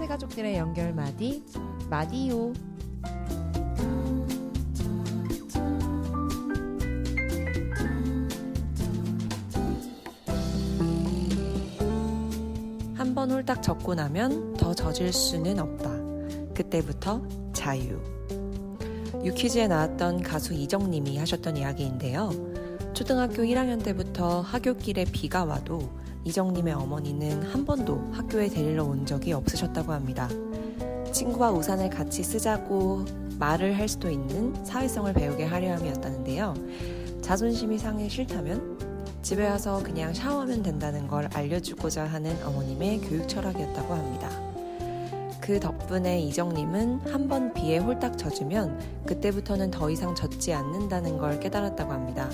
클스 가족들의 연결 마디, 마디요. 한 번 홀딱 젖고 나면 더 젖을 수는 없다. 그때부터 자유. 유퀴즈에 나왔던 가수 이정님이 하셨던 이야기인데요. 초등학교 1학년 때부터 하굣길에 비가 와도 이정님의 어머니는 한 번도 학교에 데리러 온 적이 없으셨다고 합니다. 친구와 우산을 같이 쓰자고 말을 할 수도 있는 사회성을 배우게 하려 함이었다는데요. 자존심이 상해 싫다면 집에 와서 그냥 샤워하면 된다는 걸 알려주고자 하는 어머님의 교육 철학이었다고 합니다. 그 덕분에 이정님은 한 번 비에 홀딱 젖으면 그때부터는 더 이상 젖지 않는다는 걸 깨달았다고 합니다.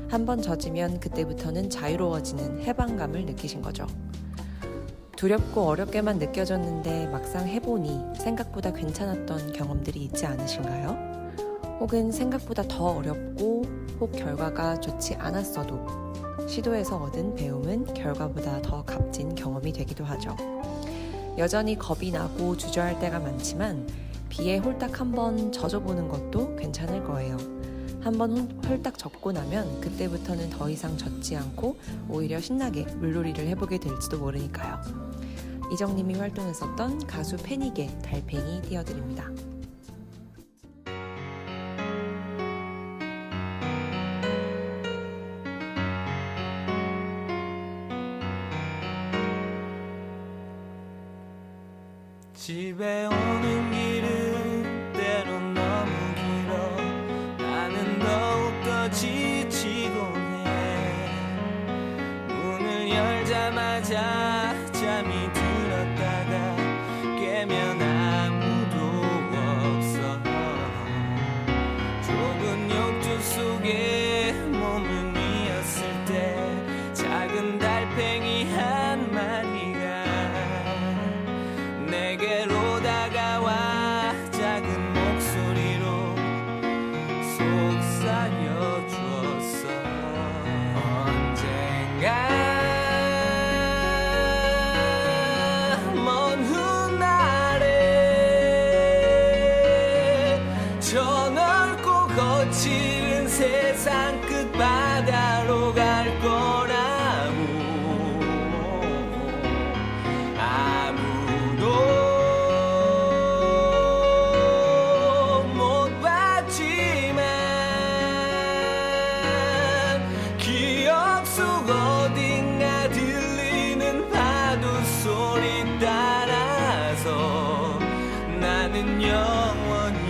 한 번 젖으면 그때부터는 자유로워지는 해방감을 느끼신 거죠. 두렵고 어렵게만 느껴졌는데 막상 해보니 생각보다 괜찮았던 경험들이 있지 않으신가요? 혹은 생각보다 더 어렵고 혹 결과가 좋지 않았어도 시도해서 얻은 배움은 결과보다 더 값진 경험이 되기도 하죠. 여전히 겁이 나고 주저할 때가 많지만 비에 홀딱 한번 젖어보는 것도 괜찮을 거예요. 한번 홀딱 젖고 나면 그때부터는 더 이상 젖지 않고 오히려 신나게 물놀이를 해보게 될지도 모르니까요. 이정님이 활동했었던 가수 패닉의 달팽이 띄워드립니다. 집에 오는 길은 때론 너무 길어. 나는 더욱더 지치곤 해. 문을 열자마자 잠이 들었다가 깨면 아무도 없어. 좁은 욕조 속에 몸을 뉘었을 때 작은 달팽이 한 마리가 내게로 다가와 작은 목소리로 속삭여 주었어. 언젠가 먼 훗날에 저 넓고 거칠은 세상 끝바다로 갈 거라고. 기억 속 어딘가 들리는 파도 소리 따라서 나는 영원히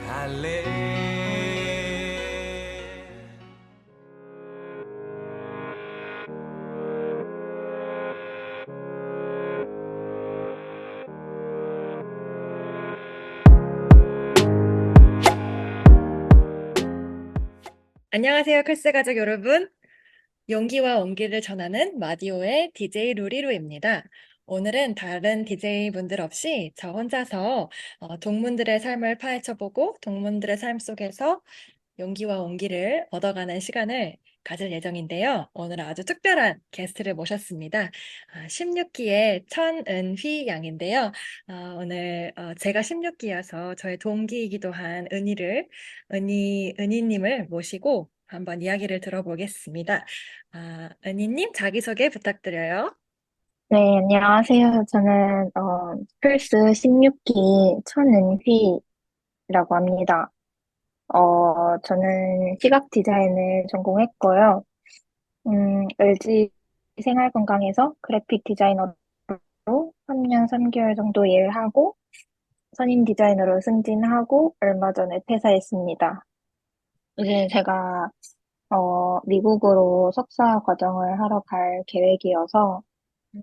갈래. 안녕하세요, 클스 가족 여러분. 용기와 온기를 전하는 마디오의 DJ 루리루입니다. 오늘은 다른 DJ 분들 없이 저 혼자서 동문들의 삶을 파헤쳐보고 동문들의 삶 속에서 용기와 온기를 얻어가는 시간을 가질 예정인데요. 오늘은 아주 특별한 게스트를 모셨습니다. 16기의 천은휘 양인데요. 오늘 제가 16기여서 저의 동기이기도 한 은희님을 모시고 한번 이야기를 들어보겠습니다. 은희님 자기소개 부탁드려요. 네, 안녕하세요. 저는 플스 16기 천은휘라고 합니다. 저는 시각 디자인을 전공했고요. LG 생활건강에서 그래픽 디자이너로 3년 3개월 정도 일을 하고 선임 디자이너로 승진하고 얼마 전에 퇴사했습니다. 이제 제가 미국으로 석사 과정을 하러 갈 계획이어서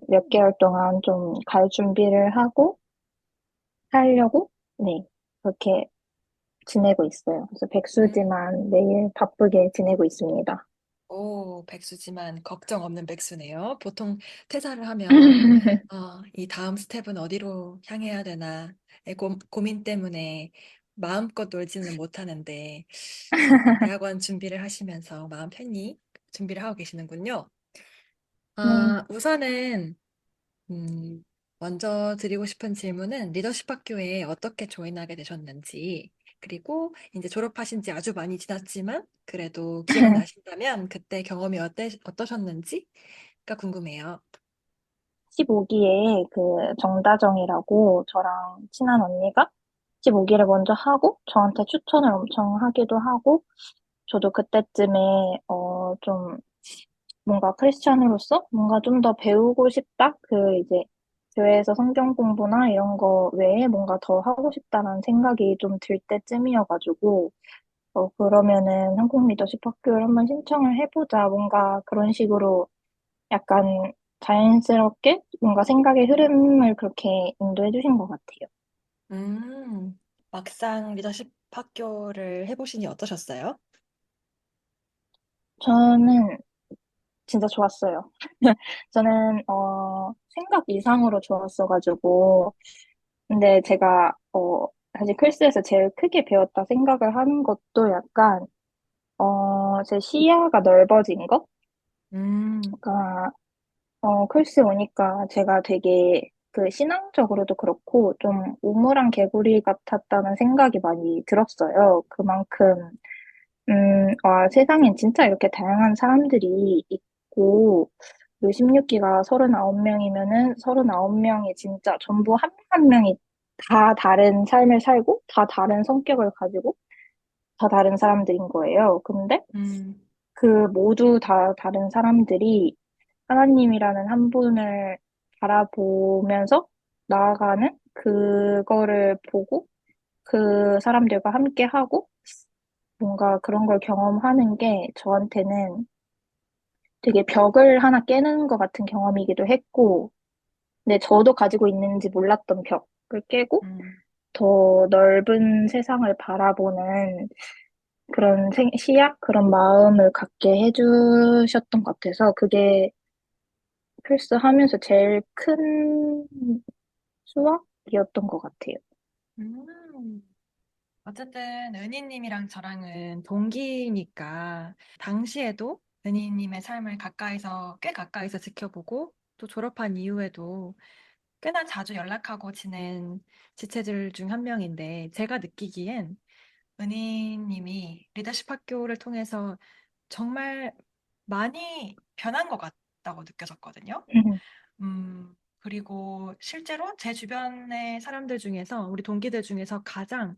몇 개월 동안 좀 갈 준비를 하고 하려고, 네, 그렇게 지내고 있어요. 그래서 백수지만 매일 바쁘게 지내고 있습니다. 오, 백수지만 걱정 없는 백수네요. 보통 퇴사를 하면 이 다음 스텝은 어디로 향해야 되나 고민 때문에 마음껏 놀지는 못하는데 대학원 준비를 하시면서 마음 편히 준비를 하고 계시는군요. 네, 우선은 음, 먼저 드리고 싶은 질문은 리더십 학교에 어떻게 조인하게 되셨는지, 그리고 이제 졸업하신 지 아주 많이 지났지만, 그래도 기억나신다면 그때 경험이 어떠셨는지가 궁금해요. 15기에 그 정다정이라고 저랑 친한 언니가 15기를 먼저 하고 저한테 추천을 엄청 하기도 하고 저도 그때쯤에 좀 뭔가 크리스찬으로서 뭔가 좀 더 배우고 싶다? 그 이제 교회에서 성경 공부나 이런 거 외에 뭔가 더 하고 싶다는 생각이 좀 들 때쯤이어가지고 그러면은 한국 리더십 학교를 한번 신청을 해보자. 뭔가 그런 식으로 약간 자연스럽게 뭔가 생각의 흐름을 그렇게 인도해 주신 것 같아요. 음, 막상 리더십 학교를 해보시니 어떠셨어요? 저는 진짜 좋았어요. 저는, 생각 이상으로 좋았어가지고, 근데 제가, 사실 클스에서 제일 크게 배웠다 생각을 하는 것도 약간, 제 시야가 넓어진 거? 음, 그러니까, 클스 오니까 제가 되게 그 신앙적으로도 그렇고 좀 우물안 개구리 같았다는 생각이 많이 들었어요. 그만큼, 세상엔 진짜 이렇게 다양한 사람들이 있고, 그 16기가 39명이면은 39명이 진짜 전부 한 명 한 명이 다 다른 삶을 살고, 다 다른 성격을 가지고, 다 다른 사람들인 거예요. 근데 음, 그 모두 다 다른 사람들이 하나님이라는 한 분을 바라보면서 나아가는 그거를 보고 그 사람들과 함께 하고 뭔가 그런 걸 경험하는 게 저한테는 되게 벽을 하나 깨는 것 같은 경험이기도 했고, 근데 저도 가지고 있는지 몰랐던 벽을 깨고 음, 더 넓은 세상을 바라보는 그런 시야? 그런 마음을 갖게 해주셨던 것 같아서 그게 플스 하면서 제일 큰 수학이었던 것 같아요. 음. 어쨌든 은희님이랑 저랑은 동기니까 당시에도 은희님의 삶을 꽤 가까이서 지켜보고 또 졸업한 이후에도 꽤나 자주 연락하고 지낸 지체들 중 한 명인데 제가 느끼기엔 은희님이 리더십 학교를 통해서 정말 많이 변한 것 같다고 느껴졌거든요. 그리고 실제로 제 주변의 사람들 중에서, 우리 동기들 중에서 가장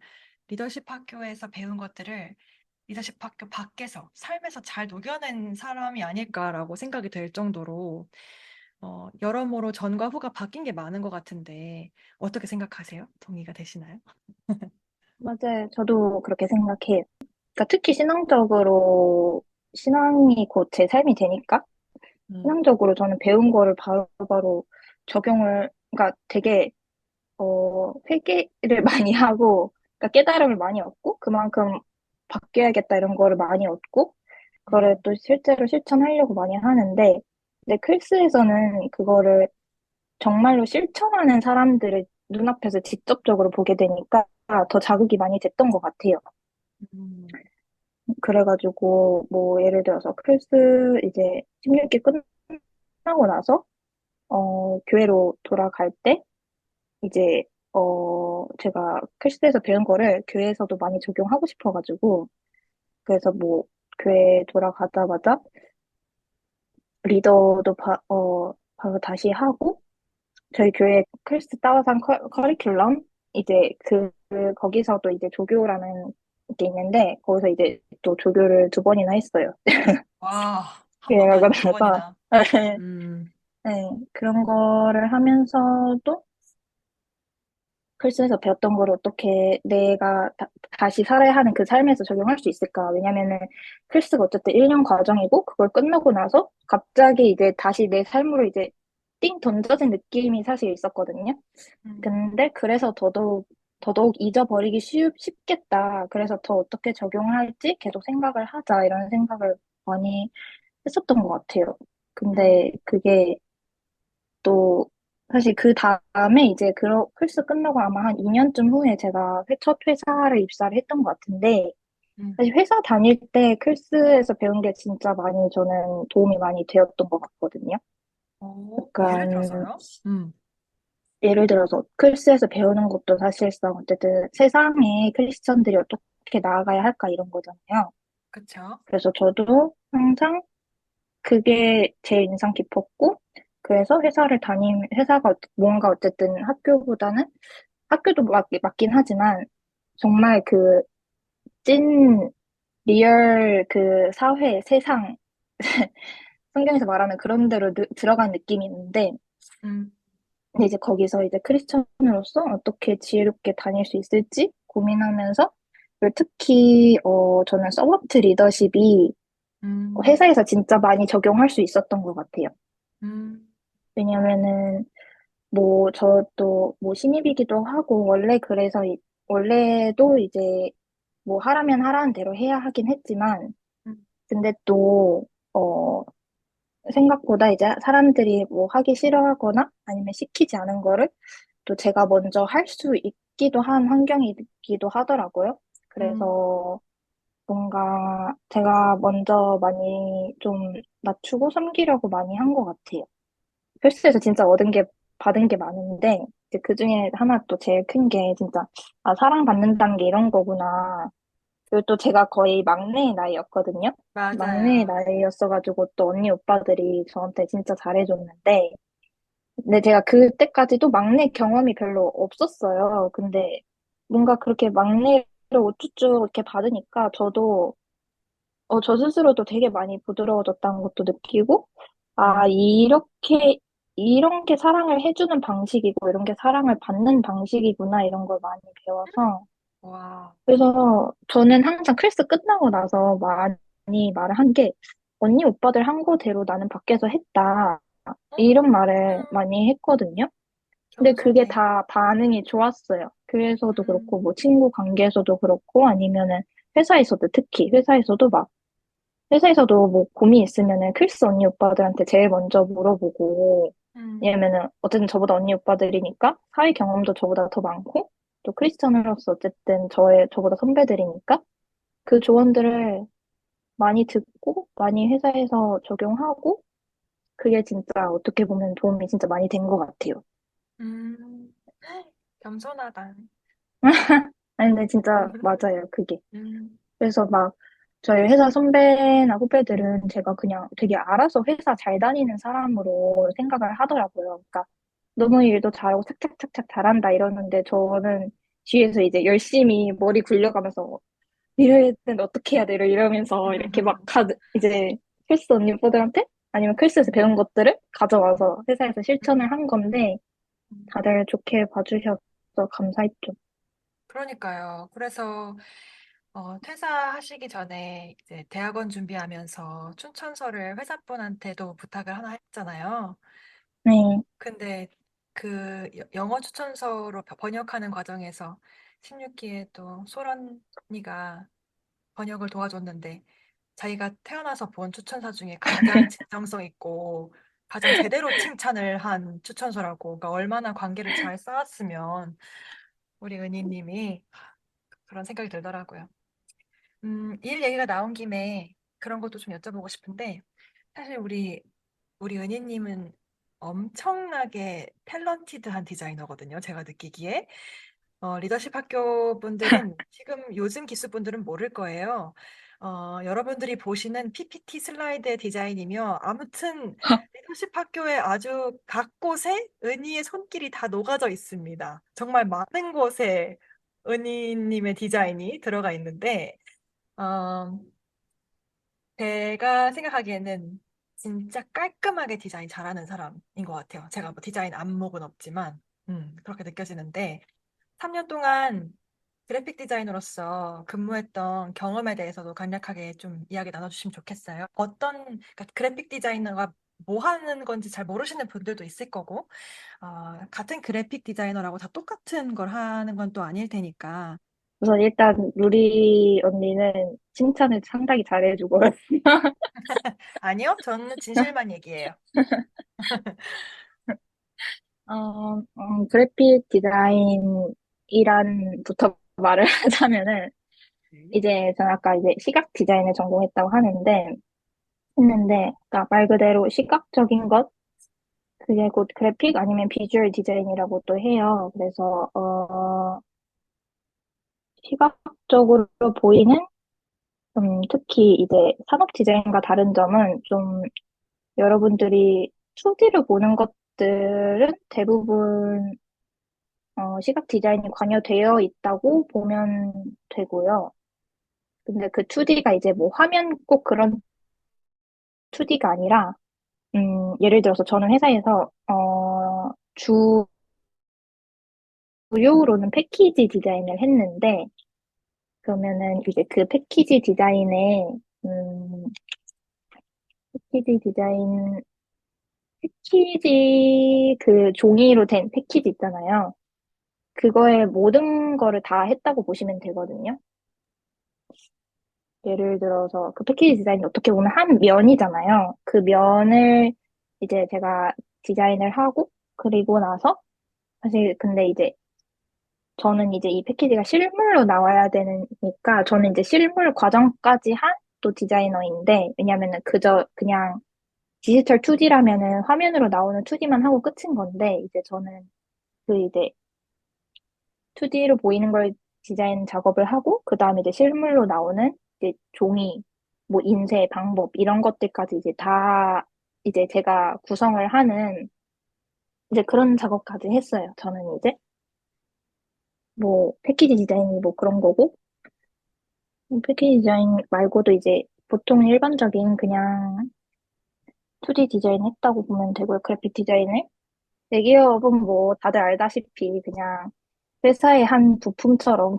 리더십 학교에서 배운 것들을 리더십 학교 밖에서, 삶에서 잘 녹여낸 사람이 아닐까라고 생각이 될 정도로, 여러모로 전과 후가 바뀐 게 많은 것 같은데, 어떻게 생각하세요? 동의가 되시나요? 맞아요. 저도 그렇게 생각해요. 그러니까 특히 신앙적으로, 신앙이 곧 제 삶이 되니까, 음, 신앙적으로 저는 배운 거를 바로바로 적용을, 그러니까 되게, 회개를 많이 하고, 그러니까 깨달음을 많이 얻고, 그만큼 바뀌어야겠다 이런 거를 많이 얻고, 그거를 음, 또 실제로 실천하려고 많이 하는데, 근데 클스에서는 그거를 정말로 실천하는 사람들을 눈앞에서 직접적으로 보게 되니까 더 자극이 많이 됐던 것 같아요. 음, 그래가지고, 뭐, 예를 들어서 클스 이제 16기 끝나고 나서, 교회로 돌아갈 때, 이제, 제가 클스에서 배운 거를 교회에서도 많이 적용하고 싶어가지고, 그래서 뭐, 교회 돌아가자마자 리더도 바로 다시 하고, 저희 교회 클리스 따와상 커리큘럼 이제 거기서도 이제 조교라는 게 있는데 거기서 이제 또 조교를 두 번이나 했어요. 와, 한 번도 그러고 아니고 두 나서 번이나. 음, 네, 그런 거를 하면서도 클스에서 배웠던 걸 어떻게 내가 다시 살아야 하는 그 삶에서 적용할 수 있을까? 왜냐면은 클스가 어쨌든 1년 과정이고 그걸 끝나고 나서 갑자기 이제 다시 내 삶으로 이제 띵 던져진 느낌이 사실 있었거든요. 음, 근데 그래서 더더욱 잊어버리기 쉽겠다. 그래서 더 어떻게 적용할지 계속 생각을 하자. 이런 생각을 많이 했었던 것 같아요. 음, 근데 그게 또 사실 그 다음에 이제 콜스 끝나고 아마 한 2년쯤 후에 제가 첫 회사를 입사를 했던 것 같은데 음, 사실 회사 다닐 때 클스에서 배운 게 진짜 많이 저는 도움이 많이 되었던 것 같거든요. 예를 약간 들어서요? 예를 들어서 클스에서 배우는 것도 사실상 어쨌든 세상에 크리스천들이 어떻게 나아가야 할까 이런 거잖아요. 그쵸? 그래서 저도 항상 그게 제일 인상 깊었고, 그래서 회사가 뭔가 어쨌든 학교보다는, 학교도 맞긴 하지만, 정말 그 찐, 리얼 그 사회, 세상, 성경에서 말하는 그런 데로 들어간 느낌이 있는데, 음, 근데 이제 거기서 이제 크리스천으로서 어떻게 지혜롭게 다닐 수 있을지 고민하면서, 그리고 특히, 저는 서번트 리더십이 음, 회사에서 진짜 많이 적용할 수 있었던 것 같아요. 음, 왜냐면은, 뭐, 저도 뭐 신입이기도 하고, 원래도 이제 뭐 하라면 하라는 대로 해야 하긴 했지만, 음, 근데 또, 생각보다 이제 사람들이 뭐 하기 싫어하거나 아니면 시키지 않은 거를 또 제가 먼저 할 수 있기도 한 환경이기도 하더라고요. 음, 그래서 뭔가 제가 먼저 많이 좀 낮추고 섬기려고 많이 한 것 같아요. 헬스에서 진짜 받은 게 많은데, 이제 그 중에 하나 또 제일 큰 게 진짜, 아, 사랑받는다는 게 이런 거구나. 그리고 또 제가 거의 막내의 나이였거든요. 막내의 맞아요. 나이였어가지고 또 언니 오빠들이 저한테 진짜 잘해줬는데, 근데 제가 그때까지도 막내 경험이 별로 없었어요. 근데 뭔가 그렇게 막내를 우쭈쭈 이렇게 받으니까 저 스스로도 되게 많이 부드러워졌다는 것도 느끼고, 아, 음, 이런 게 사랑을 해주는 방식이고, 이런 게 사랑을 받는 방식이구나, 이런 걸 많이 배워서. 와, 그래서 저는 항상 클래스 끝나고 나서 많이 말을 한 게, 언니, 오빠들 한 거대로 나는 밖에서 했다. 이런 말을 많이 했거든요. 근데 그게 겸손해. 다 반응이 좋았어요. 교회에서도 음, 그렇고, 뭐 친구 관계에서도 그렇고, 아니면은 회사에서도 특히, 회사에서도 뭐 고민 있으면은 클스 언니 오빠들한테 제일 먼저 물어보고, 음, 왜냐면은 어쨌든 저보다 언니 오빠들이니까 사회 경험도 저보다 더 많고, 또 크리스천으로서 어쨌든 저보다 선배들이니까 그 조언들을 많이 듣고, 많이 회사에서 적용하고, 그게 진짜 어떻게 보면 도움이 진짜 많이 된 것 같아요. 음, 겸손하다. 아니, 근데 진짜 맞아요, 그게. 음, 그래서 막 저희 회사 선배나 후배들은 제가 그냥 되게 알아서 회사 잘 다니는 사람으로 생각을 하더라고요. 그러니까 너무 일도 잘하고 착착착착 잘한다 이러는데 저는 뒤에서 이제 열심히 머리 굴려가면서 이럴 땐 어떻게 해야 돼? 이러면서 이렇게 막 이제 클스 언니들한테 아니면 클스에서 배운 것들을 가져와서 회사에서 실천을 한 건데 다들 좋게 봐주셔서 감사했죠. 그러니까요. 그래서 퇴사하시기 전에 이제 대학원 준비하면서 추천서를 회사분한테도 부탁을 하나 했잖아요. 네. 근데 그 영어 추천서로 번역하는 과정에서 16기에 또 소런이가 번역을 도와줬는데 자기가 태어나서 본 추천서 중에 가장 진정성 있고 가장 제대로 칭찬을 한 추천서라고. 그러니까 얼마나 관계를 잘 쌓았으면 우리 은희님이 그런 생각이 들더라고요. 일 얘기가 나온 김에 그런 것도 좀 여쭤보고 싶은데 사실 우리 은희님은 엄청나게 탤런티드한 디자이너거든요. 제가 느끼기에. 리더십 학교 분들은 지금 요즘 기수 분들은 모를 거예요. 여러분들이 보시는 PPT 슬라이드 디자인이며 아무튼 리더십 학교에 아주 각 곳에 은희의 손길이 다 녹아져 있습니다. 정말 많은 곳에 은희님의 디자인이 들어가 있는데 어, 제가 생각하기에는 진짜 깔끔하게 디자인 잘하는 사람인 것 같아요. 제가 뭐 디자인 안목은 없지만 그렇게 느껴지는데 3년 동안 그래픽 디자이너로서 근무했던 경험에 대해서도 간략하게 좀 이야기 나눠주시면 좋겠어요. 그러니까 그래픽 디자이너가 뭐 하는 건지 잘 모르시는 분들도 있을 거고, 같은 그래픽 디자이너라고 다 똑같은 걸 하는 건 또 아닐 테니까. 우선 일단 루리 언니는 칭찬을 상당히 잘해주고 아니요, 저는 진실만 얘기해요. 그래픽 디자인이란부터 말을 하자면은 네. 이제 저는 아까 이제 시각 디자인을 전공했다고 했는데 그러니까 말 그대로 시각적인 것 그게 곧 그래픽 아니면 비주얼 디자인이라고도 해요. 그래서, 시각적으로 보이는, 특히 이제 산업 디자인과 다른 점은 좀 여러분들이 2D로 보는 것들은 대부분 시각 디자인이 관여되어 있다고 보면 되고요. 근데 그 2D가 이제 뭐 화면 꼭 그런 2D가 아니라, 예를 들어서 저는 회사에서, 주요로는 패키지 디자인을 했는데, 그러면은 이제 그 패키지 디자인에, 음, 패키지 디자인, 패키지 그 종이로 된 패키지 있잖아요. 그거에 모든 거를 다 했다고 보시면 되거든요. 예를 들어서 그 패키지 디자인이 어떻게 보면 한 면이잖아요. 그 면을 이제 제가 디자인을 하고, 그리고 나서, 사실 근데 이제 저는 이제 이 패키지가 실물로 나와야 되니까 저는 이제 실물 과정까지 한 또 디자이너인데, 왜냐면은 그저 그냥 디지털 2D라면은 화면으로 나오는 2D만 하고 끝인 건데, 이제 저는 그 이제 2D로 보이는 걸 디자인 작업을 하고, 그 다음에 이제 실물로 나오는 이제 종이, 뭐 인쇄 방법, 이런 것들까지 이제 다 이제 제가 구성을 하는 이제 그런 작업까지 했어요. 저는 이제 뭐 패키지 디자인이 뭐 그런 거고, 패키지 디자인 말고도 이제 보통 일반적인 그냥 2D 디자인 했다고 보면 되고요. 그래픽 디자인을. 대기업은 뭐 다들 알다시피 그냥 회사의 한 부품처럼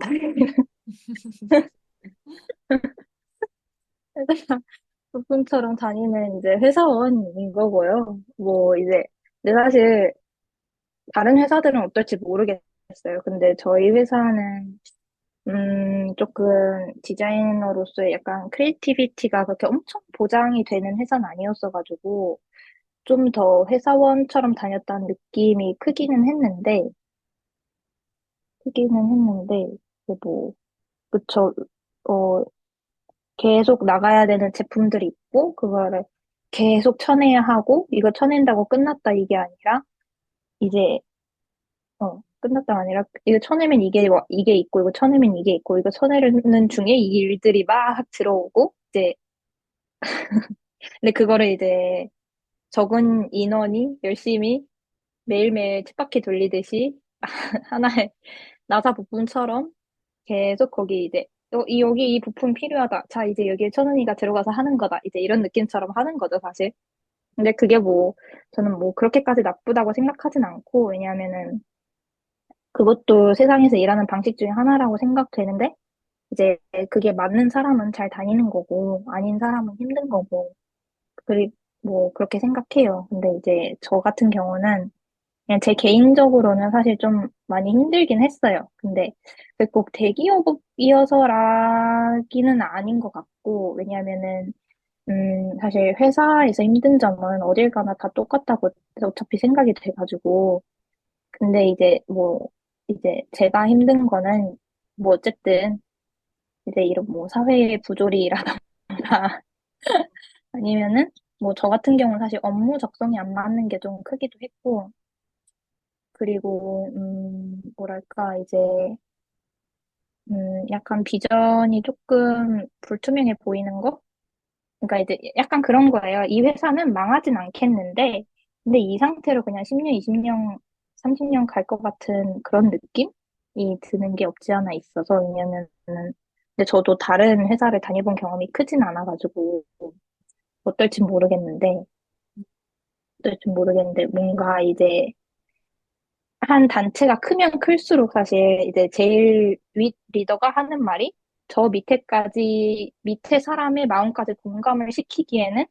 회사 부품처럼 다니는 이제 회사원인 거고요. 뭐 이제 근데 사실 다른 회사들은 어떨지 모르겠어요. 근데 저희 회사는 조금 디자이너로서의 약간 크리에이티비티가 그렇게 엄청 보장이 되는 회사는 아니었어가지고 좀 더 회사원처럼 다녔다는 느낌이 크기는 했는데, 이제 뭐, 그쵸, 어, 계속 나가야 되는 제품들이 있고, 그거를 계속 쳐내야 하고, 이거 쳐낸다고 끝났다 이게 아니라, 이제, 끝났다가 아니라, 이거 쳐내면 이게 있고, 이거 쳐내면 이게 있고, 이거 쳐내는 중에 이 일들이 막 들어오고, 이제, 근데 그거를 이제 적은 인원이 열심히 매일매일 쳇바퀴 돌리듯이 하나의 나사 부품처럼 계속 거기 이제 여기 이 부품 필요하다. 자, 이제 여기에 천원이가 들어가서 하는 거다. 이제 이런 느낌처럼 하는 거죠, 사실. 근데 그게 뭐 저는 뭐 그렇게까지 나쁘다고 생각하진 않고 왜냐하면은 그것도 세상에서 일하는 방식 중에 하나라고 생각되는데 이제 그게 맞는 사람은 잘 다니는 거고 아닌 사람은 힘든 거고 그리 뭐 그렇게 생각해요. 근데 이제 저 같은 경우는 그냥 제 개인적으로는 사실 좀 많이 힘들긴 했어요. 근데 그게 꼭 대기업이어서라기는 아닌 것 같고, 왜냐면은, 사실 회사에서 힘든 점은 어딜 가나 다 똑같다고 어차피 생각이 돼가지고. 근데 이제 뭐, 이제 제가 힘든 거는 뭐 어쨌든 이제 이런 뭐 사회의 부조리라던가 아니면은 뭐 저 같은 경우는 사실 업무 적성이 안 맞는 게 좀 크기도 했고, 그리고, 뭐랄까, 이제, 약간 비전이 조금 불투명해 보이는 거? 그러니까 이제 약간 그런 거예요. 이 회사는 망하진 않겠는데, 근데 이 상태로 그냥 10년, 20년, 30년 갈 것 같은 그런 느낌이 드는 게 없지 않아 있어서, 왜냐면은, 근데 저도 다른 회사를 다녀본 경험이 크진 않아가지고, 어떨지 모르겠는데, 뭔가 이제, 한 단체가 크면 클수록 사실 이제 제일 윗 리더가 하는 말이 저 밑에 사람의 마음까지 공감을 시키기에는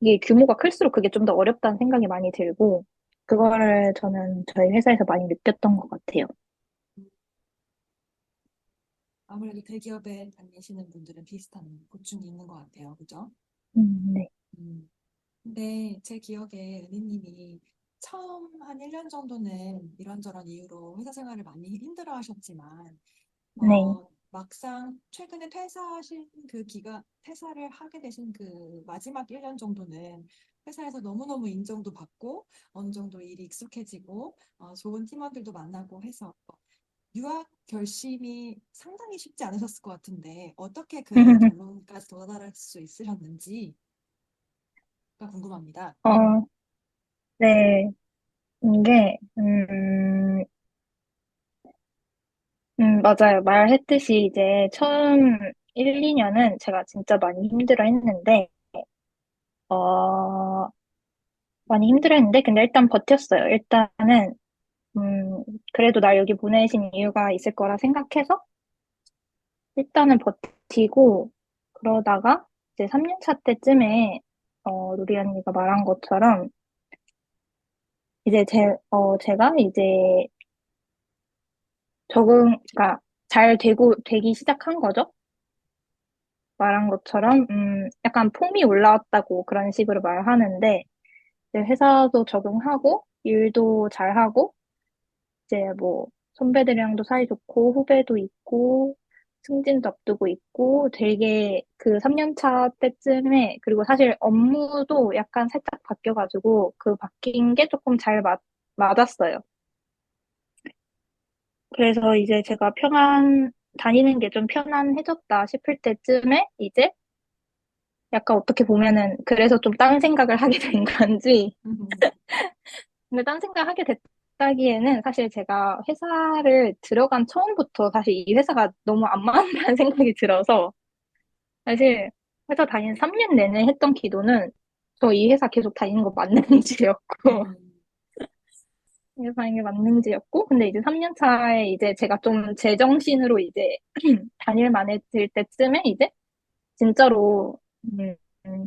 이게 규모가 클수록 그게 좀 더 어렵다는 생각이 많이 들고, 그거를 저는 저희 회사에서 많이 느꼈던 것 같아요. 아무래도 대기업에 다니시는 분들은 비슷한 고충이 있는 것 같아요. 그죠? 네. 음. 근데 제 기억에 은희님이 처음 한 1년 정도는 이런저런 이유로 회사 생활을 많이 힘들어 하셨지만, 네. 막상 최근에 퇴사하신 그 퇴사를 하게 되신 그 마지막 1년 정도는 회사에서 너무너무 인정도 받고 어느 정도 일이 익숙해지고 좋은 팀원들도 만나고 해서 유학 결심이 상당히 쉽지 않으셨을 것 같은데 어떻게 그 결론까지 도달할 수 있으셨는지가 궁금합니다. 어, 네. 이게, 맞아요. 말했듯이 이제 처음 1, 2년은 제가 진짜 많이 힘들어 했는데, 어, 많이 힘들어 했는데, 근데 일단 버텼어요. 일단은, 그래도 날 여기 보내신 이유가 있을 거라 생각해서, 일단은 버티고, 그러다가 이제 3년 차 때쯤에, 루리 언니가 말한 것처럼, 이제 제가 이제 그러니까 되기 시작한 거죠. 말한 것처럼, 약간 폼이 올라왔다고 그런 식으로 말하는데, 이제 회사도 적응하고, 일도 잘하고, 이제 뭐, 선배들이랑도 사이좋고, 후배도 있고, 승진도 앞두고 있고, 되게 그 3년 차 때쯤에, 그리고 사실 업무도 약간 살짝 바뀌어가지고, 그 바뀐 게 조금 맞았어요. 그래서 이제 제가 다니는 게 좀 편안해졌다 싶을 때쯤에, 이제 약간 어떻게 보면은 그래서 좀 딴 생각을 하게 된 건지. 근데 딴 생각을 하게 됐다기에는 사실 제가 회사를 들어간 처음부터 사실 이 회사가 너무 안 맞는다는 생각이 들어서 사실 회사 다닌 3년 내내 했던 기도는 저 이 회사 계속 다니는 거 맞는지였고 이 회사 다니는 게 맞는지였고 근데 이제 3년 차에 이제 제가 좀 제정신으로 이제 다닐 만해질 때쯤에 이제 진짜로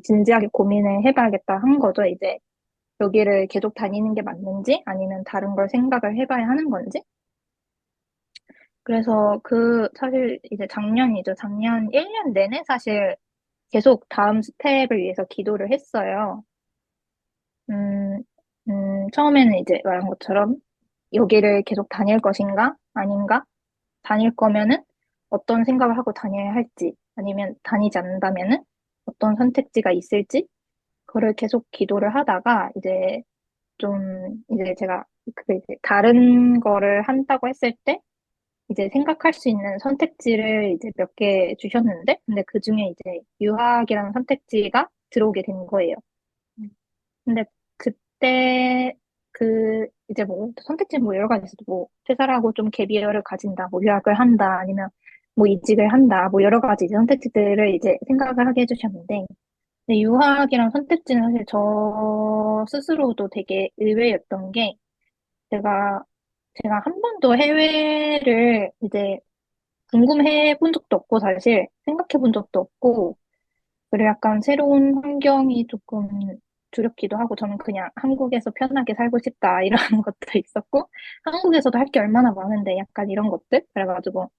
진지하게 고민을 해봐야겠다 한 거죠. 이제 여기를 계속 다니는 게 맞는지 아니면 다른 걸 생각을 해봐야 하는 건지. 그래서 사실 이제 작년이죠. 작년 1년 내내 사실 계속 다음 스텝을 위해서 기도를 했어요. 음, 처음에는 이제 말한 것처럼 여기를 계속 다닐 것인가? 아닌가? 다닐 거면은 어떤 생각을 하고 다녀야 할지, 아니면 다니지 않는다면은 어떤 선택지가 있을지, 그거를 계속 기도를 하다가 이제 제가 이제 다른 거를 한다고 했을 때 이제 생각할 수 있는 선택지를 이제 몇 개 주셨는데 근데 그 중에 이제 유학이라는 선택지가 들어오게 된 거예요. 근데 그때 이제 뭐 선택지 뭐 여러 가지 있어도 뭐 퇴사를 하고 좀 갭이어를 가진다, 뭐 유학을 한다, 아니면 뭐 이직을 한다, 뭐 여러 가지 이제 선택지들을 이제 생각을 하게 해주셨는데 근데 유학이란 선택지는 사실 저 스스로도 되게 의외였던 게 제가 제가 한 번도 해외를 이제 궁금해 본 적도 없고 사실 생각해 본 적도 없고 그리고 약간 새로운 환경이 조금 두렵기도 하고 저는 그냥 한국에서 편하게 살고 싶다 이런 것도 있었고 한국에서도 할 게 얼마나 많은데 약간 이런 것들 그래가지고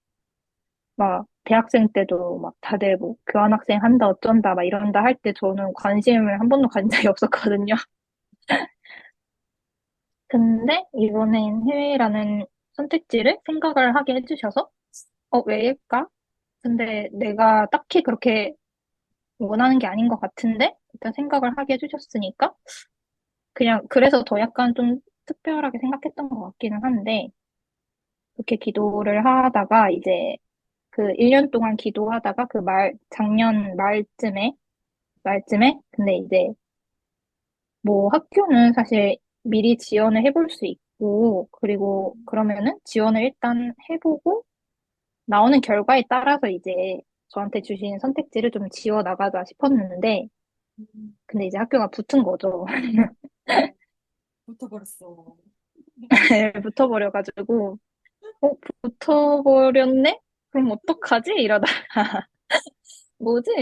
막 대학생 때도 막 다들 뭐 교환학생 한다 어쩐다 막 이런다 할 때 저는 관심을 한 번도 가진 적이 없었거든요. 근데 이번엔 해외라는 선택지를 생각을 하게 해주셔서 왜일까? 근데 내가 딱히 그렇게 원하는 게 아닌 것 같은데 일단 생각을 하게 해주셨으니까 그냥 그래서 더 약간 좀 특별하게 생각했던 것 같기는 한데 그렇게 기도를 하다가 이제 그 1년 동안 기도하다가 작년 말쯤에 근데 이제 뭐 학교는 사실 미리 지원을 해볼 수 있고 그리고 그러면은 지원을 일단 해보고 나오는 결과에 따라서 이제 저한테 주신 선택지를 좀 지워 나가자 싶었는데 근데 이제 학교가 붙은 거죠. 어, 붙어버렸어. 붙어버려가지고 붙어버렸네? 그럼 어떡하지? 뭐지?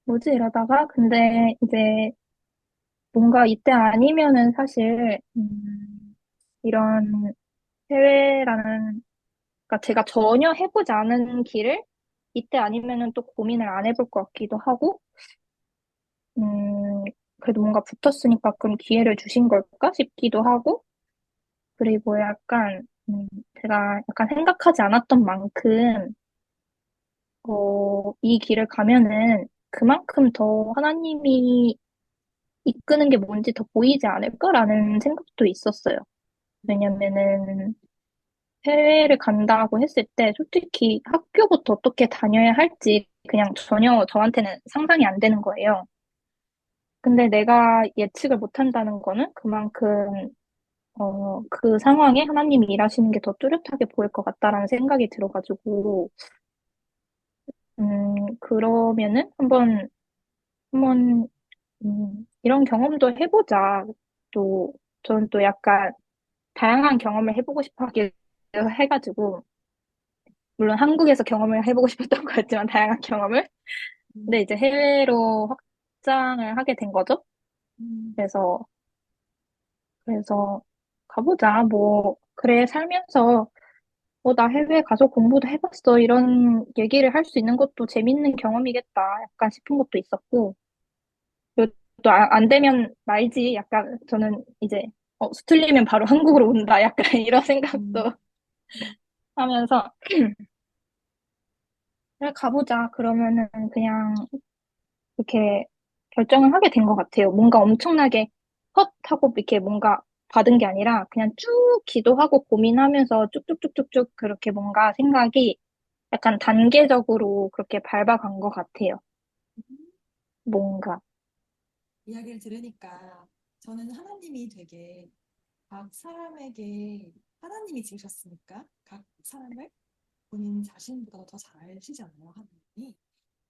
뭐지? 이러다가, 근데 이제 뭔가 이때 아니면은 사실, 이런 해외라는, 그러니까 제가 전혀 해보지 않은 길을 이때 아니면은 또 고민을 안 해볼 것 같기도 하고, 음, 그래도 뭔가 붙었으니까 그럼 기회를 주신 걸까 싶기도 하고, 그리고 약간 음, 제가 약간 생각하지 않았던 만큼, 이 길을 가면은 그만큼 더 하나님이 이끄는 게 뭔지 더 보이지 않을까라는 생각도 있었어요. 왜냐면은 해외를 간다고 했을 때 솔직히 학교부터 어떻게 다녀야 할지 그냥 전혀 저한테는 상상이 안 되는 거예요. 근데 내가 예측을 못 한다는 거는 그만큼 그 상황에 하나님이 일하시는 게 더 뚜렷하게 보일 것 같다라는 생각이 들어가지고 그러면은 한번 이런 경험도 해보자. 또 저는 또 약간 다양한 경험을 해보고 싶어 하기도 해가지고 물론 한국에서 경험을 해보고 싶었던 거였지만 다양한 경험을 근데 음, 이제 해외로 확장을 하게 된 거죠. 음, 그래서 그래서 가보자. 뭐 그래 살면서 나 해외 가서 공부도 해봤어. 이런 얘기를 할 수 있는 것도 재밌는 경험이겠다. 약간 싶은 것도 있었고 그리고 또 안 되면 말지. 약간 저는 이제 수틀리면 바로 한국으로 온다. 약간 이런 음, 생각도 음, 하면서 그래 가보자. 그러면은 그냥 이렇게 결정을 하게 된 것 같아요. 뭔가 엄청나게 헛 하고 이렇게 뭔가 받은 게 아니라 그냥 쭉 기도하고 고민하면서 쭉쭉쭉쭉쭉 그렇게 뭔가 생각이 약간 단계적으로 그렇게 밟아간 것 같아요. 음. 뭔가. 이야기를 들으니까 저는 하나님이 되게 각 사람에게 하나님이 지으셨으니까 각 사람을 본인 자신보다 더 잘 아시잖아요, 하나님이.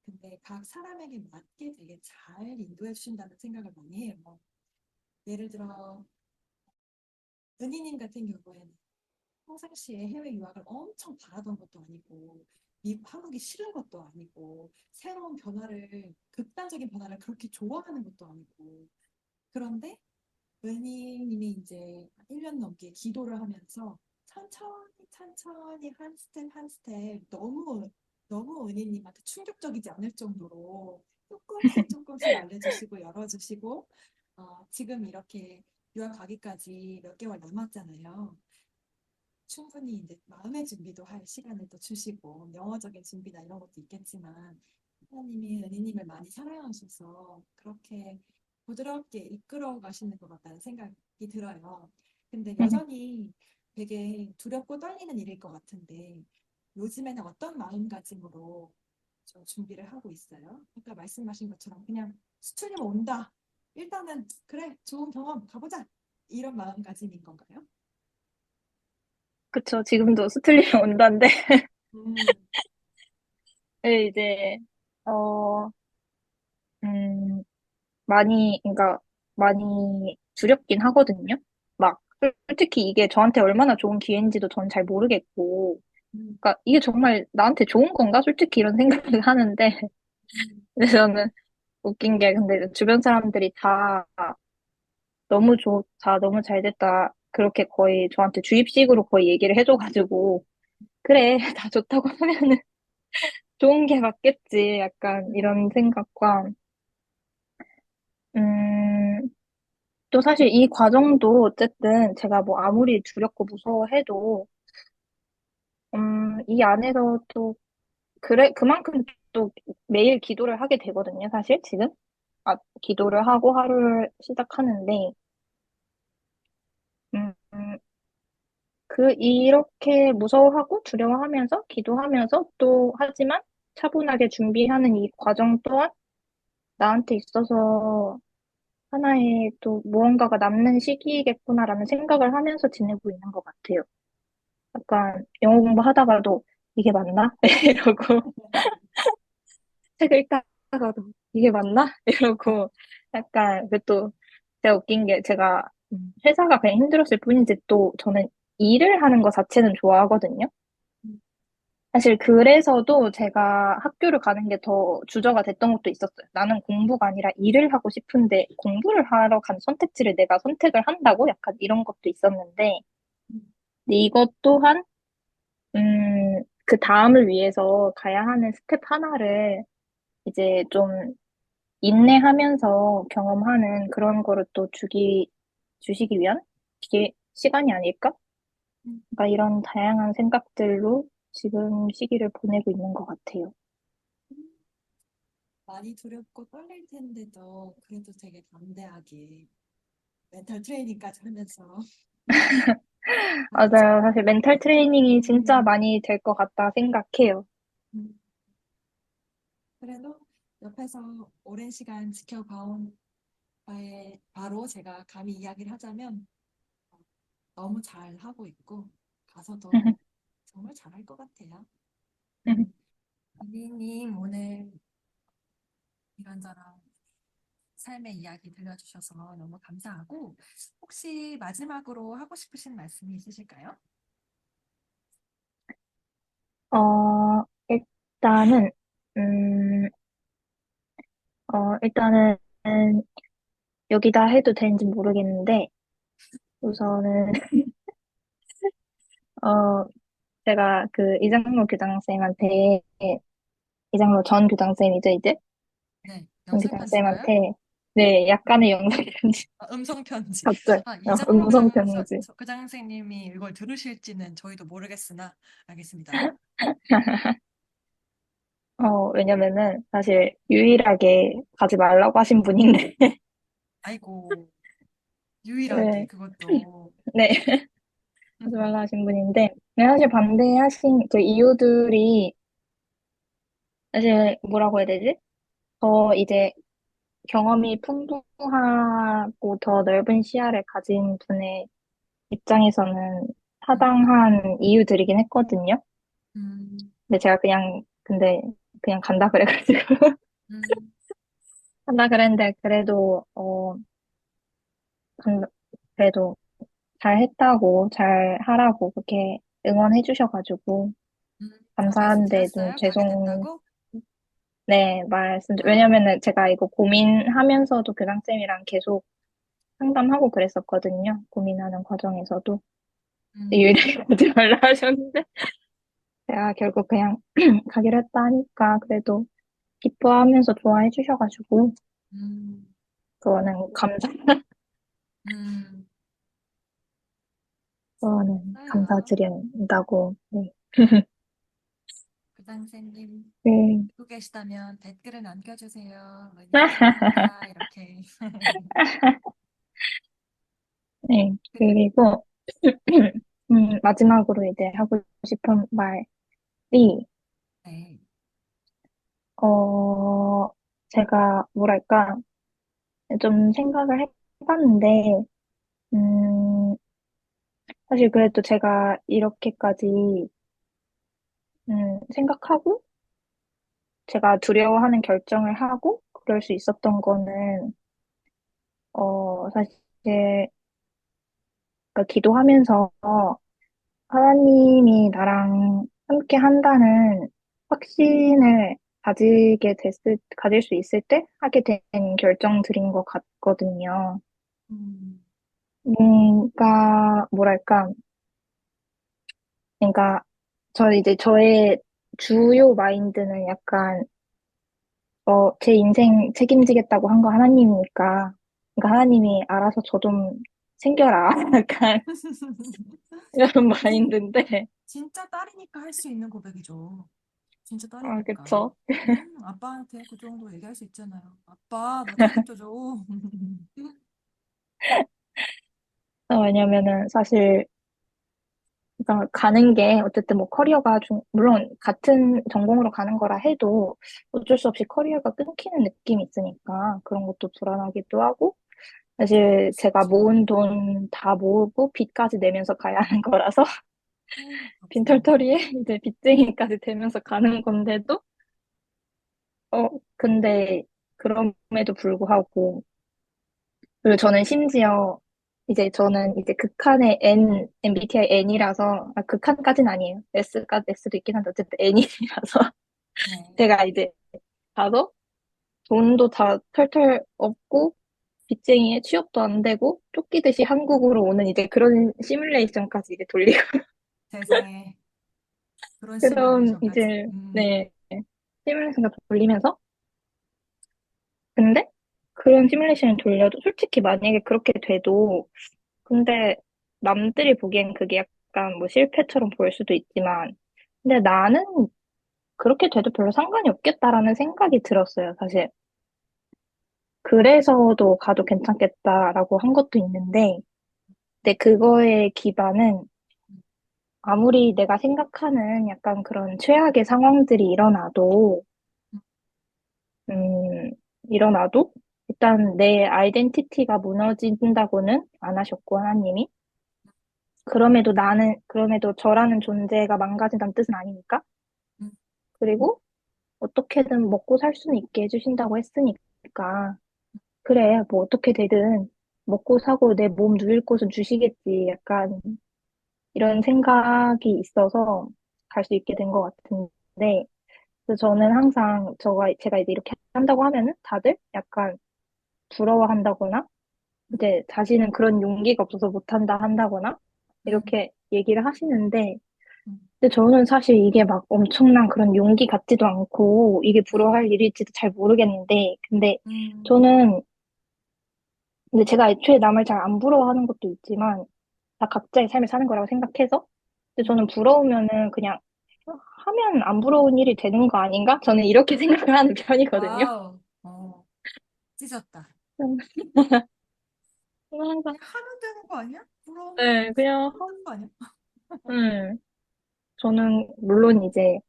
근데 각 사람에게 맞게 되게 잘 인도해 주신다는 생각을 많이 해요. 예를 들어 은희님 같은 경우에는 평상시에 해외 유학을 엄청 바라던 것도 아니고 한국이 싫은 것도 아니고 새로운 변화를 극단적인 변화를 그렇게 좋아하는 것도 아니고 그런데 은희님이 이제 1년 넘게 기도를 하면서 천천히 천천히 한 스텝 한 스텝 너무 은희님한테 충격적이지 않을 정도로 조금씩 조금씩 알려주시고 열어주시고 지금 이렇게 유학 가기까지 몇 개월 남았잖아요. 충분히 이제 마음의 준비도 할 시간을 또 주시고 영어적인 준비나 이런 것도 있겠지만 하나님이 은희님을 많이 사랑하셔서 그렇게 부드럽게 이끌어 가시는 것 같다는 생각이 들어요. 근데 여전히 되게 두렵고 떨리는 일일 것 같은데 요즘에는 어떤 마음가짐으로 좀 준비를 하고 있어요? 아까 말씀하신 것처럼 그냥 수틀리면 온다. 일단은 그래 좋은 경험 가보자. 이런 마음가짐인 건가요? 그쵸. 지금도 스틀리면 온다인데. 음, 네, 이제, 어, 음, 그러니까 많이 두렵긴 하거든요. 막, 솔직히 이게 저한테 얼마나 좋은 기회인지도 전 잘 모르겠고, 음, 그러니까 이게 정말 나한테 좋은 건가? 솔직히 이런 생각을 하는데, 음. 근데 저는 웃긴 게, 근데 주변 사람들이 다 너무 좋다, 너무 잘 됐다, 그렇게 거의 저한테 주입식으로 거의 얘기를 해줘가지고, 그래, 다 좋다고 하면은 좋은 게 맞겠지, 약간 이런 생각과, 음, 또 사실 이 과정도 어쨌든 제가 뭐 아무리 두렵고 무서워해도, 이 안에서 또, 그래, 그만큼 또 매일 기도를 하게 되거든요, 사실, 지금. 기도를 하고 하루를 시작하는데, 음, 이렇게 무서워하고 두려워하면서 기도하면서 또 하지만 차분하게 준비하는 이 과정 또한 나한테 있어서 하나의 또 무언가가 남는 시기겠구나라는 생각을 하면서 지내고 있는 것 같아요. 약간 영어 공부하다가도 이게 맞나? 이러고 책을 읽다가도 이게 맞나? 이러고 약간 그또 제가 웃긴 게 제가 회사가 그냥 힘들었을 뿐이지 또 저는 일을 하는 거 자체는 좋아하거든요. 사실 그래서도 제가 학교를 가는 게 더 주저가 됐던 것도 있었어요. 나는 공부가 아니라 일을 하고 싶은데 공부를 하러 간 선택지를 내가 선택을 한다고? 약간 이런 것도 있었는데, 근데 이것 또한, 그 다음을 위해서 가야 하는 스텝 하나를 이제 좀 인내하면서 경험하는 그런 거를 또 주시기 위한 시간이 아닐까? 음, 그러니까 이런 다양한 생각들로 지금 시기를 보내고 있는 것 같아요. 많이 두렵고 떨릴 텐데도 그래도 되게 담대하게 멘탈 트레이닝까지 하면서 맞아요. 하셨잖아요. 사실 멘탈 트레이닝이 진짜 음, 많이 될 것 같다 생각해요. 음. 그래도 옆에서 오랜 시간 지켜봐온 바에 바로 제가 감히 이야기를 하자면 너무 잘 하고 있고 가서도 정말 잘할 것 같아요. 이리님 오늘 이런저런 삶의 이야기 들려주셔서 너무 감사하고 혹시 마지막으로 하고 싶으신 말씀이 있으실까요? 일단은, 음, 일단은 여기다 해도 되는지 모르겠는데, 우선은, 어, 제가 그 이장로 교장쌤한테, 이장로 전 교장쌤이죠, 이제? 네, 전 영상 편지인가요? 교장쌤한테, 네, 약간의 영상 편지, 아, 음성 편지. 갑자기, 아, 이장로 음성 편지. 교장 선생님이 이걸 들으실지는 저희도 모르겠으나 알겠습니다. 왜냐면은, 사실, 유일하게 가지 말라고 하신 분인데, 아이고, 유일하게 네, 그것도. 네, 가지 말라 하신 분인데, 네, 사실 반대하신 그 이유들이, 사실, 뭐라고 해야 되지? 더 이제 경험이 풍부하고 더 넓은 시야를 가진 분의 입장에서는 음, 타당한 이유들이긴 했거든요. 음, 근데 그냥 간다 그래가지고. 음, 간다 그랬는데, 간- 그래도 잘 했다고, 잘 하라고 그렇게 응원해 주셔가지고, 감사한데 좀 말씀드렸어요? 가게 된다고? 네, 왜냐면은 제가 이거 고민하면서도 교장쌤이랑 계속 상담하고 그랬었거든요. 고민하는 과정에서도. 음, 유일하게 오지 말라 하셨는데, 제가 결국 그냥 가기로 했다 하니까, 그래도 기뻐하면서 좋아해 주셔가지고, 음, 음, 그거는 맞아요. 감사드린다고, 네. 교장 선생님 네. 듣고 계시다면 댓글을 남겨주세요. 은희 사랑한다. 이렇게. 네. 그리고, 마지막으로 이제 하고 싶은 말이, 네. 어, 제가, 뭐랄까, 좀 생각을 해봤는데, 음, 사실 그래도 제가 이렇게까지, 생각하고, 제가 두려워하는 결정을 하고, 그럴 수 있었던 거는, 사실, 그러니까 기도하면서 하나님이 나랑 함께 한다는 확신을 가질 수 있을 때 하게 된 결정들인 것 같거든요. 음, 뭔가, 뭐랄까, 그러니까, 저의 주요 마인드는 약간, 제 인생 책임지겠다고 한 거 하나님이니까, 그러니까 하나님이 알아서 저 좀 챙겨라. 약간, 이런 진, 마인드인데, 진짜 딸이니까 할 수 있는 고백이죠. 진짜 아, 딸이니까. 그쵸. 아빠한테 그 정도 얘기할 수 있잖아요. 아빠, 나 책임져줘. 왜냐면은 사실, 그러니까 가는 게 어쨌든 뭐 물론 같은 전공으로 가는 거라 해도 어쩔 수 없이 커리어가 끊기는 느낌이 있으니까 그런 것도 불안하기도 하고, 사실 그럴 수 제가 있죠. 모은 돈 다 모으고 빚까지 내면서 가야 하는 거라서, 그렇구나. 빈털터리에 이제 빚쟁이까지 되면서 가는 건데도, 근데 그럼에도 불구하고, 그리고 저는 이제 극한의 MBTI N이라서, 극한까지는 아니에요. S도 있긴 한데, 어쨌든 N이라서, 네. 제가 이제 가서 돈도 다 털털 없고, 빚쟁이에 취업도 안 되고, 쫓기듯이 한국으로 오는 이제 그런 시뮬레이션까지 이제 돌리고, 세상에 그런 그런 시뮬레이션까지. 이제, 네, 시뮬레이션을 돌리면서, 근데 그런 시뮬레이션을 돌려도 솔직히 만약에 그렇게 돼도 근데 남들이 보기엔 그게 약간 뭐 실패처럼 보일 수도 있지만, 근데 나는 그렇게 돼도 별로 상관이 없겠다라는 생각이 들었어요, 사실. 그래서도 가도 괜찮겠다라고 한 것도 있는데, 근데 그거의 기반은 아무리 내가 생각하는 약간 그런 최악의 상황들이 음, 일어나도 일단 내 아이덴티티가 무너진다고는 안 하셨고, 하나님이. 그럼에도 저라는 존재가 망가진다는 뜻은 아니니까. 음, 그리고 어떻게든 먹고 살 수는 있게 해주신다고 했으니까. 그래, 뭐 어떻게 되든 먹고 사고 내 몸 누릴 곳은 주시겠지. 약간 이런 생각이 있어서 갈 수 있게 된 것 같은데, 그래서 저는 항상 제가 이제 이렇게 한다고 하면은 다들 약간 부러워한다거나, 이제 자신은 그런 용기가 없어서 못한다 한다거나, 음, 이렇게 얘기를 하시는데, 음, 근데 저는 사실 이게 막 엄청난 그런 용기 같지도 않고, 이게 음, 부러워할 일일지도 잘 모르겠는데, 음, 저는, 근데 제가 애초에 남을 잘 안 부러워하는 것도 있지만, 다 각자의 삶을 사는 거라고 생각해서, 근데 음. 저는 부러우면은 그냥 하면 안 부러운 일이 되는 거 아닌가? 저는 이렇게 생각을 하는 편이거든요. 와우, 찢었다. 음, 저는 항상, 그냥 하면 되는 거 아니야? 부러우면 네, 그냥, 하는 거 아니야? 저는 물론 이제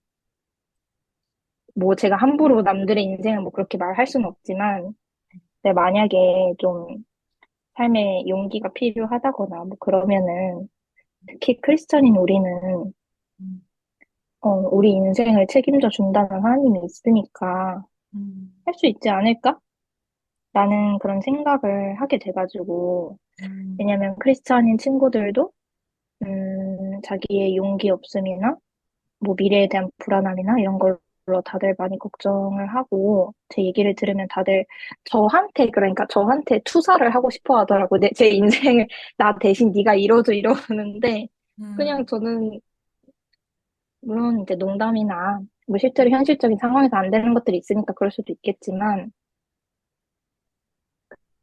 뭐 제가 함부로 남들의 인생을 뭐 그렇게 말할 수는 없지만, 근데 만약에 좀 삶에 용기가 필요하다거나 뭐 그러면은 특히 크리스천인 우리는 음, 우리 인생을 책임져 준다는 하나님이 있으니까 음, 할 수 있지 않을까? 라는 그런 생각을 하게 돼가지고, 음, 왜냐면 크리스찬인 친구들도 자기의 용기 없음이나 뭐 미래에 대한 불안함이나 이런 걸로 다들 많이 걱정을 하고, 제 얘기를 들으면 다들 저한테 투사를 하고 싶어 하더라고. 제 인생을 나 대신 네가 이뤄줘 이러는데, 그냥 음, 저는 물론 이제 농담이나 뭐 실제로 현실적인 상황에서 안 되는 것들이 있으니까 그럴 수도 있겠지만,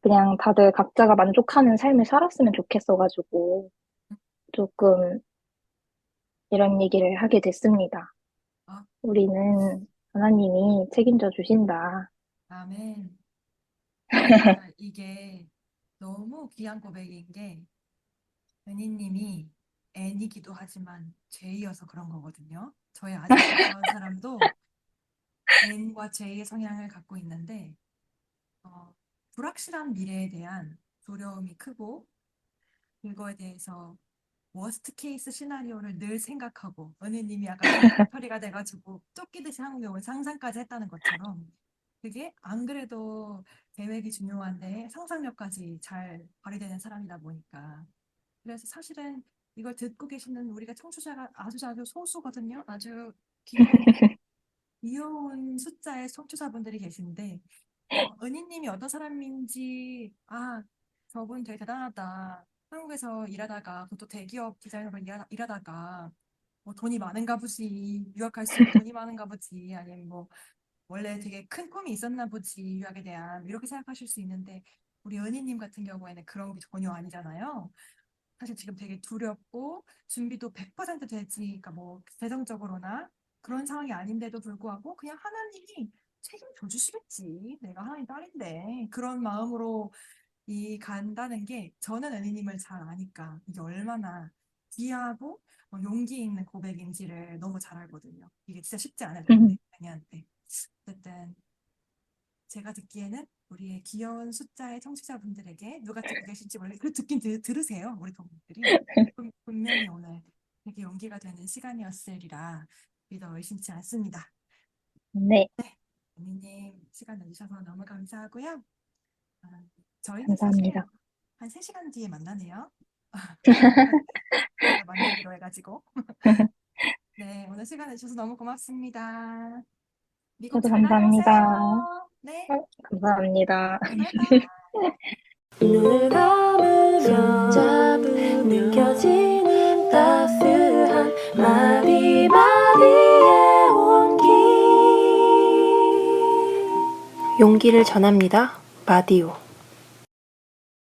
그냥 다들 각자가 만족하는 삶을 살았으면 좋겠어가지고 조금 이런 얘기를 하게 됐습니다. 아, 우리는 하나님이 책임져 주신다. 아멘. 진짜 이게 너무 귀한 고백인 게 은희님이 N이기도 하지만 J여서 그런 거거든요. 저의 아주 가까운 사람도 N과 J의 성향을 갖고 있는데 어, 불확실한 미래에 대한 두려움이 크고 그거에 대해서 워스트 케이스 시나리오를 늘 생각하고 은희님이 아까 핑계털이가 돼가지고 쫓기듯이 한국에 상상까지 했다는 것처럼 그게 안 그래도 계획이 중요한데 상상력까지 잘 발휘되는 사람이다 보니까 그래서 사실은 이걸 듣고 계시는 우리가 청취자가 아주 소수거든요. 아주 귀여운 숫자의 청취자분들이 계신데 은희님이 어떤 사람인지 저분 되게 대단하다. 한국에서 일하다가 또 대기업 디자이너로 일하다가 뭐 돈이 많은가 보지 유학할수록 돈이 많은가 보지 아니면 뭐 원래 되게 큰 꿈이 있었나 보지 유학에 대한 이렇게 생각하실 수 있는데 우리 은희님 같은 경우에는 그런 게 전혀 아니잖아요. 사실 지금 되게 두렵고 준비도 100% 되지, 그러니까 뭐 재정적으로나 그런 상황이 아닌데도 불구하고 그냥 하나님이 책임져 주시겠지. 내가 하나님 딸인데 그런 마음으로 이 간다는 게 저는 은희님을 잘 아니까 이게 얼마나 귀하고 용기 있는 고백인지를 너무 잘 알거든요. 이게 진짜 쉽지 않을 텐데 은희한테. 어쨌든 제가 듣기에는 우리의 귀여운 숫자의 청취자분들에게 누가 듣고 계실지 몰라요. 그 듣긴 들으세요. 우리 동물들이. 분명히 오늘 되게 용기가 되는 시간이었으리라 믿어 의심치 않습니다. 네, 언니님 시간 내주셔서 너무 감사하고요. 아, 저희는 사실 감사합니다. 한 3시간 뒤에 만나네요. 저희가 만들기로 해가지고. 네, 오늘 시간 내주셔서 너무 고맙습니다. 미국 저도 잘 감사합니다. 다녀오세요. 네, 감사합니다. 바이바이. 눈을 감으면 잡으면 느껴지는 따스한 마디마디의 온기 용기를 전합니다. 마디오